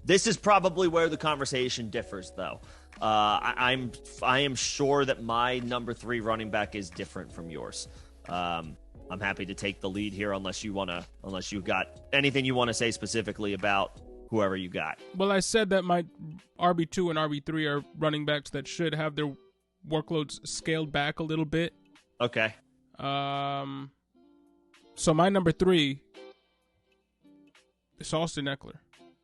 This is probably where the conversation differs, though. I am sure that my number 3 running back is different from yours. I'm happy to take the lead here, unless you got anything you want to say specifically about whoever you got. Well, I said that my RB2 and RB3 are running backs that should have their workloads scaled back a little bit. Okay. So my number 3 is Austin Ekeler.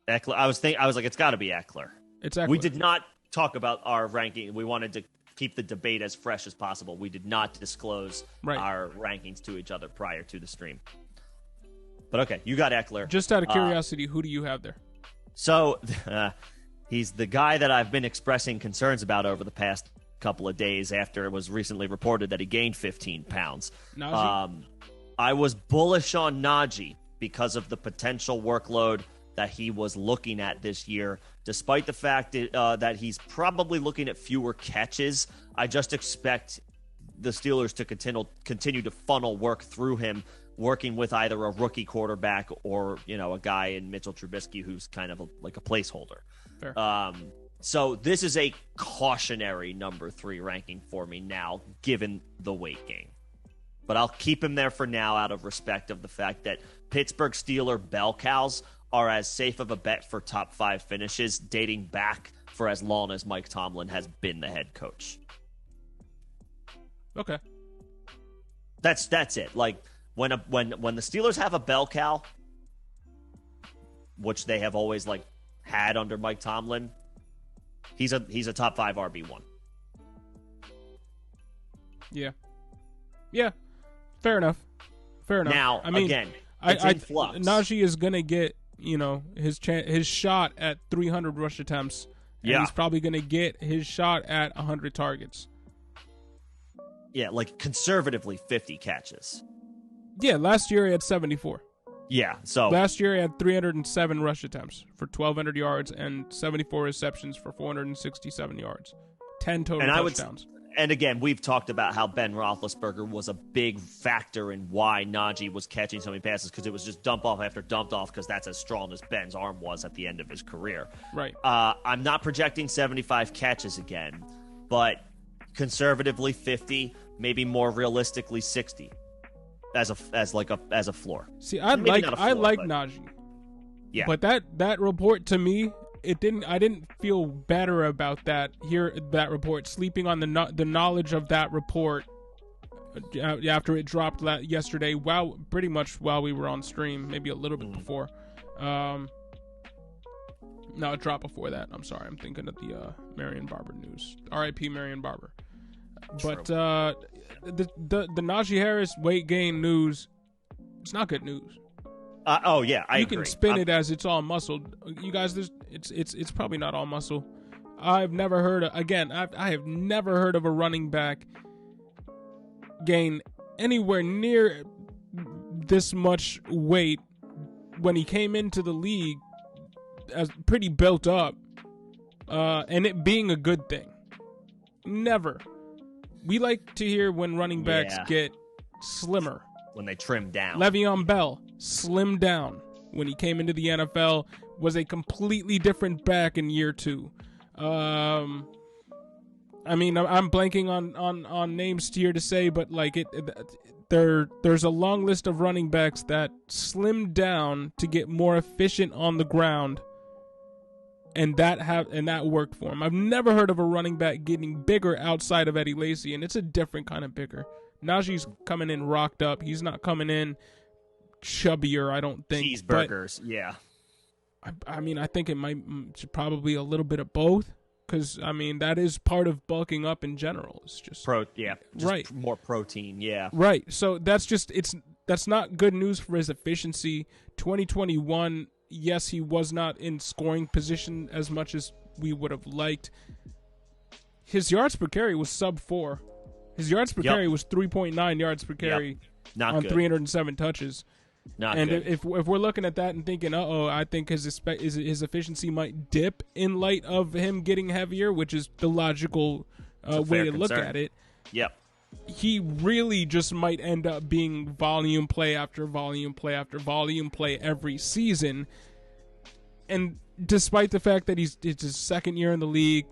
Ekeler. I was like, it's got to be Ekeler. It's Ekeler. We did not talk about our ranking. We wanted to keep the debate as fresh as possible. We did not disclose our rankings to each other prior to the stream. But okay, you got Ekeler. Just out of curiosity, who do you have there? So he's the guy that I've been expressing concerns about over the past couple of days after it was recently reported that he gained 15 pounds. Najee? I was bullish on Najee because of the potential workload that he was looking at this year, despite the fact that he's probably looking at fewer catches. I just expect the Steelers to continue to funnel work through him, working with either a rookie quarterback or, a guy in Mitchell Trubisky who's kind of like a placeholder. Fair. So this is a cautionary number 3 ranking for me now, given the weight gain. But I'll keep him there for now out of respect of the fact that Pittsburgh Steeler bell cows are as safe of a bet for top 5 finishes dating back for as long as Mike Tomlin has been the head coach. Okay. That's it. Like when the Steelers have a bell cow, which they have always had under Mike Tomlin, he's a top 5 RB1. Yeah. Yeah. Fair enough. Now, I mean, again, it's in flux. Najee is gonna get his shot at 300 rush attempts. And he's probably gonna get his shot at 100 targets. Yeah, conservatively 50 catches. Yeah, last year he had 74. Yeah, so last year he had 307 rush attempts for 1,200 yards and 74 receptions for 467 yards. 10 total touchdowns. And again, we've talked about how Ben Roethlisberger was a big factor in why Najee was catching so many passes, because it was just dump off after dump off, because that's as strong as Ben's arm was at the end of his career. Right. I'm not projecting 75 catches again, but conservatively 50, maybe more realistically 60 as a floor. See, I like Najee. Yeah. But that report to me, I didn't feel better about that report, sleeping on the knowledge of that report after it dropped yesterday, pretty much while we were on stream, maybe a little bit before. No, it dropped before that. I'm sorry, I'm thinking of the Marion Barber news. R.I.P. Marion Barber. But the Najee Harris weight gain news, it's not good news. I agree. You can spin it as it's all muscle. You guys, it's probably not all muscle. I've never heard I have never heard of a running back gain anywhere near this much weight when he came into the league as pretty built up, and it being a good thing. Never. We like to hear when running backs get slimmer. When they trim down. Le'Veon Bell slimmed down when he came into the NFL, was a completely different back in year 2. I mean, I'm blanking on names here to say, but there's a long list of running backs that slimmed down to get more efficient on the ground, and that worked for him. I've never heard of a running back getting bigger outside of Eddie Lacy, and it's a different kind of bigger. Najee's coming in rocked up. He's not coming in chubbier, I don't think. Cheeseburgers, yeah. I mean, I think it should probably a little bit of both, because, I mean, that is part of bulking up in general. It's just... right. More protein, yeah. Right. So that's not good news for his efficiency. 2021, yes, he was not in scoring position as much as we would have liked. His yards per carry was sub 4. His yards per carry was 3.9 yards per carry on good. 307 touches. Not and good. If we're looking at that and thinking, I think his efficiency might dip in light of him getting heavier, which is the logical way to look at it. Yep. He really just might end up being volume play after volume play after volume play every season. And despite the fact that it's his second year in the league,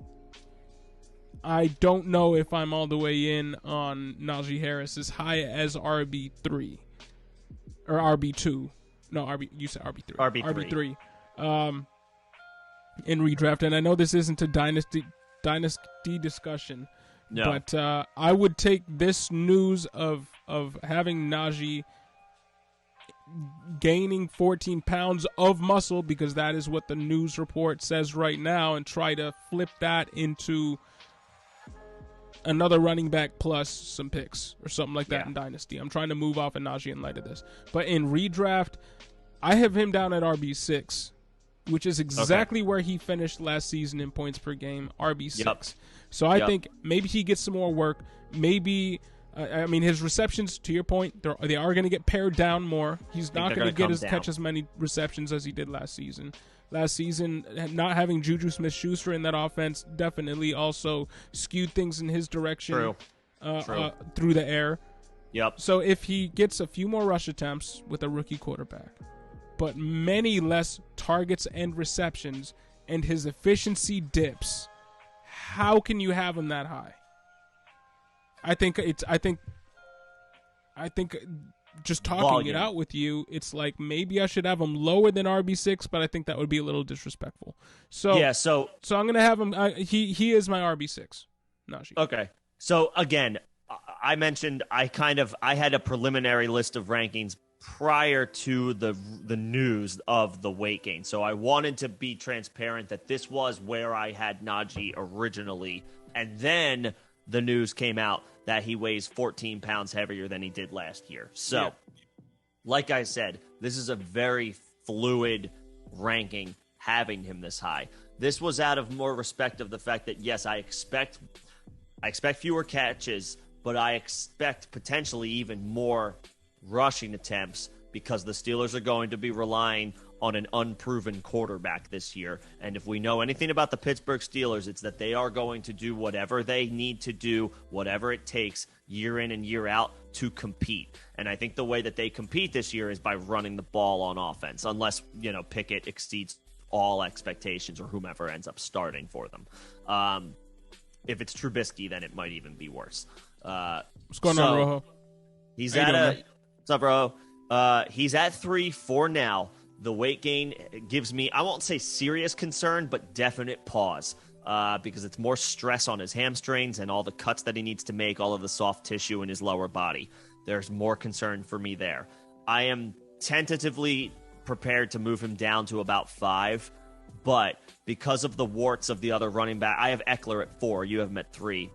I don't know if I'm all the way in on Najee Harris as high as RB3 or RB2. No, you said RB3. RB3. In redraft, and I know this isn't a dynasty discussion, no. But I would take this news of having Najee gaining 14 pounds of muscle, because that is what the news report says right now, and try to flip that into another running back plus some picks or something like that in Dynasty. I'm trying to move off of Najee in light of this. But in redraft, I have him down at RB6, which is exactly where he finished last season in points per game, RB6. Yep. So I think maybe he gets some more work. Maybe, his receptions, to your point, they are going to get pared down more. He's not going to catch as many receptions as he did last season. Last season, not having Juju Smith-Schuster in that offense definitely also skewed things in his direction. True. Through the air. Yep. So if he gets a few more rush attempts with a rookie quarterback, but many less targets and receptions, and his efficiency dips, how can you have him that high? I think just talking it out with you, it's like maybe I should have him lower than RB6, but I think that would be a little disrespectful. So I'm gonna have him. He is my RB6, Najee. Okay. So again, I mentioned I had a preliminary list of rankings prior to the news of the weight gain. So I wanted to be transparent that this was where I had Najee originally, and then the news came out that he weighs 14 pounds heavier than he did last year. So, like I said, this is a very fluid ranking having him this high. This was out of more respect of the fact that, yes, I expect fewer catches, but I expect potentially even more rushing attempts, because the Steelers are going to be relying on an unproven quarterback this year. And if we know anything about the Pittsburgh Steelers, it's that they are going to do whatever they need to do, whatever it takes, year in and year out, to compete. And I think the way that they compete this year is by running the ball on offense, unless, Pickett exceeds all expectations or whomever ends up starting for them. If it's Trubisky, then it might even be worse. What's going on, Rojo? He's what's up, bro? He's at 3 for now. The weight gain gives me, I won't say serious concern, but definite pause, because it's more stress on his hamstrings and all the cuts that he needs to make, all of the soft tissue in his lower body. There's more concern for me there. I am tentatively prepared to move him down to about 5, but because of the warts of the other running back, I have Ekeler at 4, you have him at 3.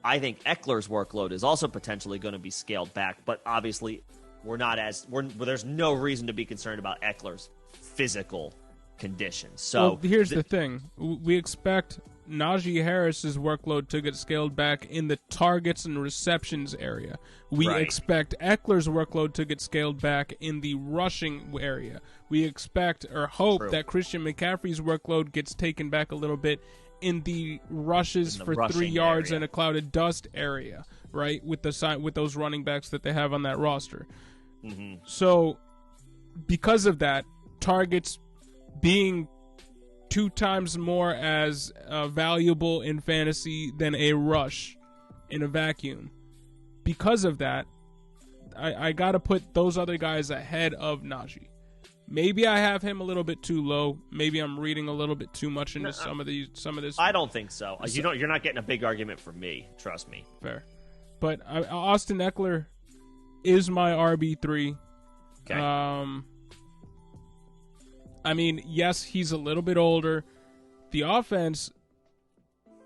I think Eckler's workload is also potentially going to be scaled back, but obviously there's no reason to be concerned about Eckler's physical condition. So here's the thing. We expect Najee Harris's workload to get scaled back in the targets and receptions area. We expect Eckler's workload to get scaled back in the rushing area. We expect or hope that Christian McCaffrey's workload gets taken back a little bit in the rushes for 3 yards and a cloud of dust area, right? With those running backs that they have on that roster. Mm-hmm. So, because of that, targets being 2 times more as valuable in fantasy than a rush in a vacuum. Because of that, I got to put those other guys ahead of Najee. Maybe I have him a little bit too low. Maybe I'm reading a little bit too much into some of this. I don't think so. You're not getting a big argument from me. Trust me. Fair. But Austin Ekeler is my RB3. Okay. Yes, he's a little bit older. The offense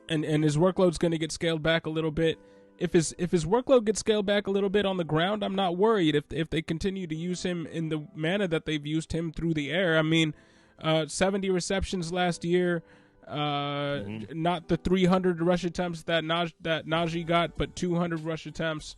and his workload's going to get scaled back a little bit. If his workload gets scaled back a little bit on the ground, I'm not worried. If they continue to use him in the manner that they've used him through the air, 70 receptions last year, not the 300 rush attempts that Najee got, but 200 rush attempts,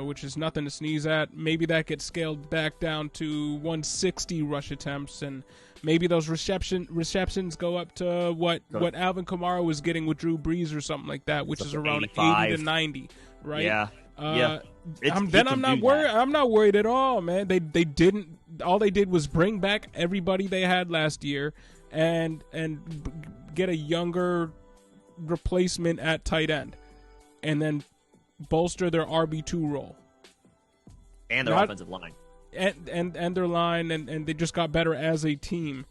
which is nothing to sneeze at. Maybe that gets scaled back down to 160 rush attempts, and maybe those receptions go up to what Alvin Kamara was getting with Drew Brees or something like that, which is around 85. 80 to 90, right? Yeah. I'm not worried. I'm not worried at all, man. They didn't. All they did was bring back everybody they had last year, and get a younger replacement at tight end, and then bolster their RB2 role and their offensive line, and their line, and they just got better as a team.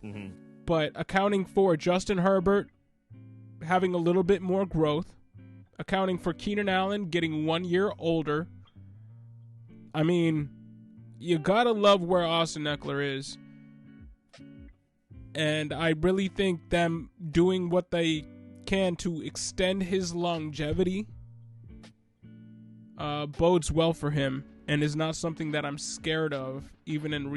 Mm-hmm. But accounting for Justin Herbert having a little bit more growth, accounting for Keenan Allen getting 1 year older, I mean, you gotta love where Austin Ekeler is. And I really think them doing what they can to extend his longevity bodes well for him, and is not something that I'm scared of, even in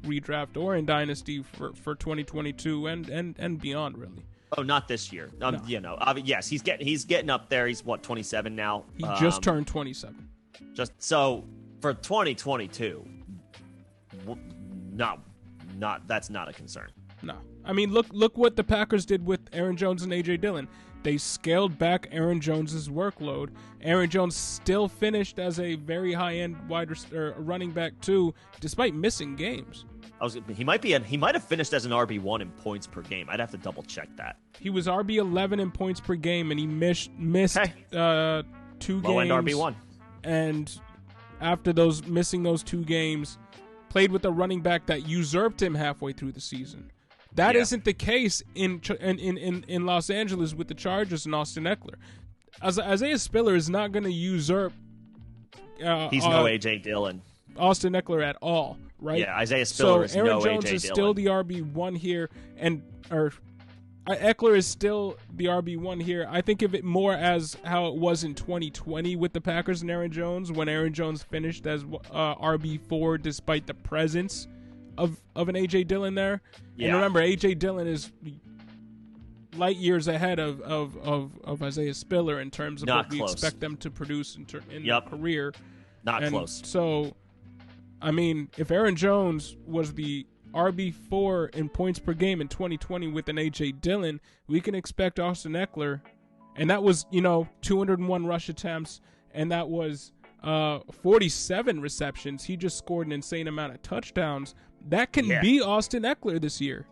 redraft or in Dynasty for 2022 and beyond, really. Oh, not this year. No. You know, yes, he's getting up there. He's what, 27 now. He just turned 27. Just so for 2022, that's not a concern. No, I mean, look what the Packers did with Aaron Jones and A.J. Dillon. They scaled back Aaron Jones's workload. Aaron Jones still finished as a very high-end running back too, despite missing games. He might have finished as an RB1 in points per game. I'd have to double check that. He was RB11 in points per game, and he missed 2 games. Low-end RB1. And after missing those 2 games, played with a running back that usurped him halfway through the season. That isn't the case in Los Angeles with the Chargers and Austin Ekeler. Isaiah Spiller is not going to usurp. He's no A.J. Dillon. Austin Ekeler at all, right? Yeah, Isaiah Spiller is no A.J. Dillon. So Aaron Jones is still the RB1 here, or Ekeler is still the RB1 here. I think of it more as how it was in 2020 with the Packers and Aaron Jones, when Aaron Jones finished as RB4 despite the presence of an A.J. Dillon there. Yeah. And remember, A.J. Dillon is light years ahead of Isaiah Spiller in terms of what we expect them to produce in their career. Not close. So, I mean, if Aaron Jones was the RB4 in points per game in 2020 with an A.J. Dillon, we can expect Austin Ekeler, and that was, 201 rush attempts, and that was 47 receptions. He just scored an insane amount of touchdowns. That can be Austin Ekeler this year.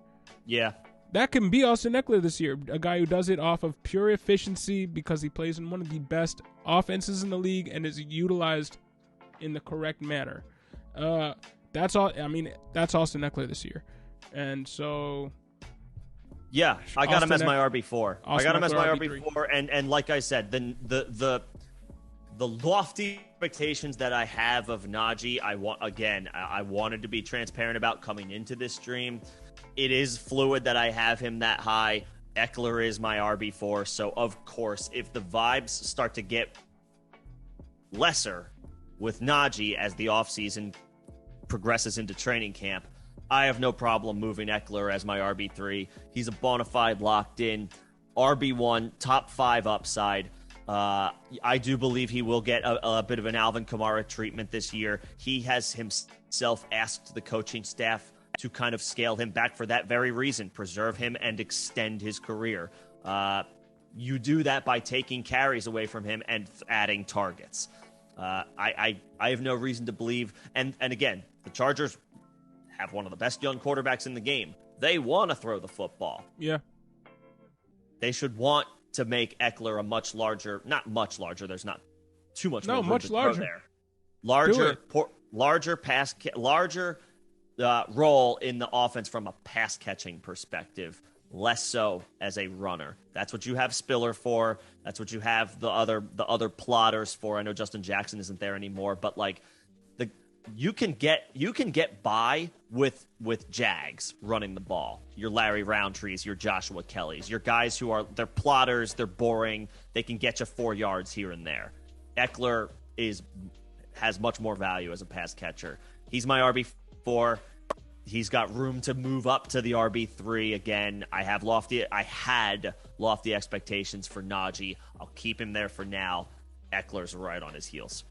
Yeah. That can be Austin Ekeler this year, a guy who does it off of pure efficiency because he plays in one of the best offenses in the league and is utilized in the correct manner. That's all. I mean, that's Austin Ekeler this year, and so I got him as my RB4. I got him as my RB4, and like I said, the lofty expectations that I have of Najee, I wanted to be transparent about coming into this stream. It is fluid that I have him that high. Ekeler is my RB4, so of course, if the vibes start to get lesser with Najee as the offseason progresses into training camp, I have no problem moving Ekeler as my RB3. He's a bona fide, locked-in RB1, top 5 upside. I do believe he will get a bit of an Alvin Kamara treatment this year. He has himself asked the coaching staff to kind of scale him back for that very reason, preserve him and extend his career. You do that by taking carries away from him and adding targets. I have no reason to believe, and again, the Chargers have one of the best young quarterbacks in the game. They want to throw the football. Yeah. They should want to make Ekeler a much larger, not much larger, there's not too much no, much larger there. Larger role in the offense from a pass catching perspective, less so as a runner. That's what you have Spiller for. That's what you have the other plotters for. I know Justin Jackson isn't there anymore, but like you can get by with Jags running the ball. Your Larry Roundtrees, your Joshua Kellys, your guys who they're plotters, they're boring, they can get you 4 yards here and there. Ekeler has much more value as a pass catcher. He's my RB4. He's got room to move up to the RB3 again. I had lofty expectations for Najee. I'll keep him there for now. Eckler's right on his heels.